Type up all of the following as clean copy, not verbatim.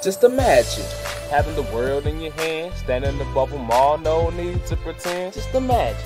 Just imagine having the world in your hand, standing above them all, no need to pretend. Just imagine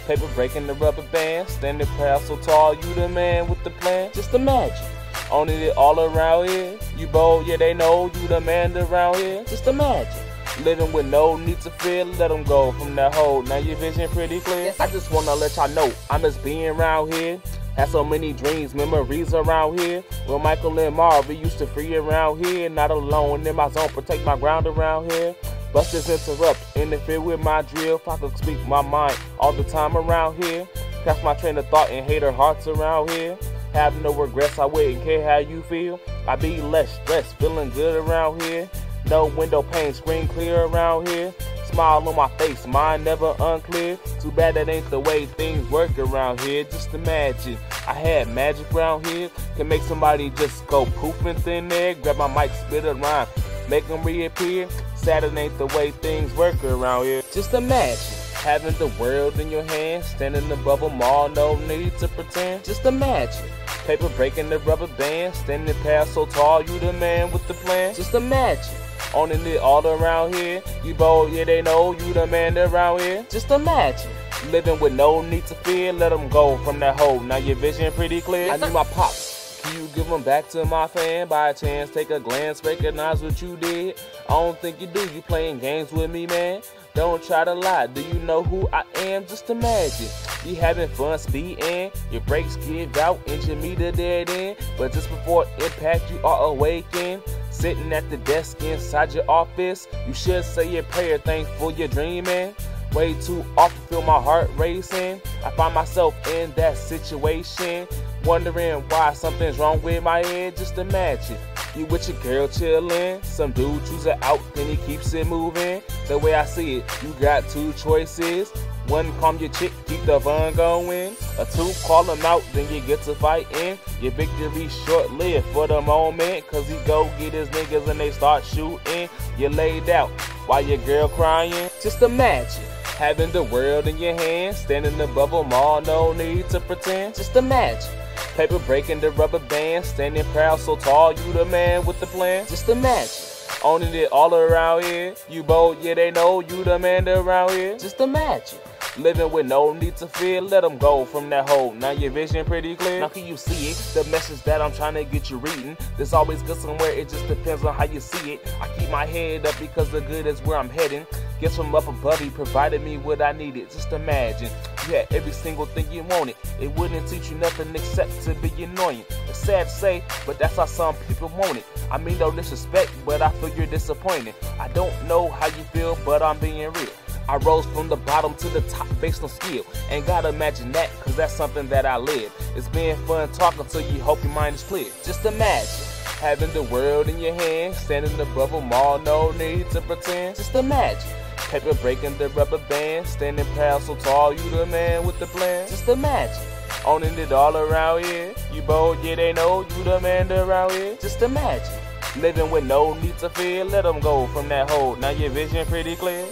paper breaking the rubber band, standing proud so tall, you the man with the plan. Just imagine owning it all around here. You bold, yeah they know you the man around here. Just imagine living with no need to fear, let them go from that hole. Now your vision pretty clear. Yes, I just wanna let y'all know I miss being around here. Had so many dreams, memories around here. When Michael and Marvin used to free around here. Not alone in my zone, protect my ground around here. Busters interrupt, interfere with my drill. If I could speak my mind all the time around here. Catch my train of thought and hater hearts around here. Have no regrets, I wouldn't care how you feel. I be less stressed, feeling good around here. No window pane, screen clear around here. Smile on my face, mind never unclear. Too bad that ain't the way things work around here. Just imagine I had magic around here. Can make somebody just go poof in thin air. Grab my mic, spit a rhyme, make them reappear. Sad it ain't the way things work around here. Just imagine having the world in your hand, standing above them all, no need to pretend. Just imagine paper breaking the rubber band, standing past so tall, you the man with the plan. Just imagine owning it all around here. You bold, yeah they know you the man around here. Just imagine living with no need to fear, let them go from that hole. Now your vision pretty clear. I need my pops. Can you give them back to my fan? By a chance, take a glance, recognize what you did. I don't think you do, you playing games with me, man. Don't try to lie, do you know who I am? Just imagine you having fun speeding, your brakes give out, engine meter dead end. But just before impact, you are awakened. Sitting at the desk inside your office, you should say your prayer, thankful you're dreaming. Way too often feel my heart racing. I find myself in that situation, wondering why something's wrong with my head. Just imagine you with your girl chillin', some dude choose it out, then he keeps it moving. The way I see it, you got two choices. One, calm your chick, keep the fun going. Or two, call him out, then you get to fighting. Your victory short-lived for the moment, cause he go get his niggas and they start shooting. You laid out while your girl crying. Just imagine having the world in your hand, standing above them all, no need to pretend. Just imagine paper breaking the rubber band, standing proud so tall, you the man with the plan. Just imagine owning it all around here. You bold, yeah they know you the man around here. Just imagine living with no need to fear, let them go from that hole. Now your vision pretty clear. Now can you see it? The message that I'm trying to get you reading. There's always good somewhere, it just depends on how you see it. I keep my head up because the good is where I'm heading. Guess from up above, he provided me what I needed. Just imagine you had every single thing you wanted. It wouldn't teach you nothing except to be annoying. It's sad to say, but that's how some people want it. I mean no disrespect, but I feel you're disappointed. I don't know how you feel, but I'm being real. I rose from the bottom to the top based on skill. Ain't gotta imagine that, cause that's something that I live. It's been fun talking to you, hope your mind is clear. Just imagine having the world in your hand, standing above them all, no need to pretend. Just imagine paper breaking the rubber band, standing proud so tall, you the man with the plan. Just imagine owning it all around here. You bold, yeah they know you the man around here. Just imagine living with no need to fear, let them go from that hole. Now your vision pretty clear.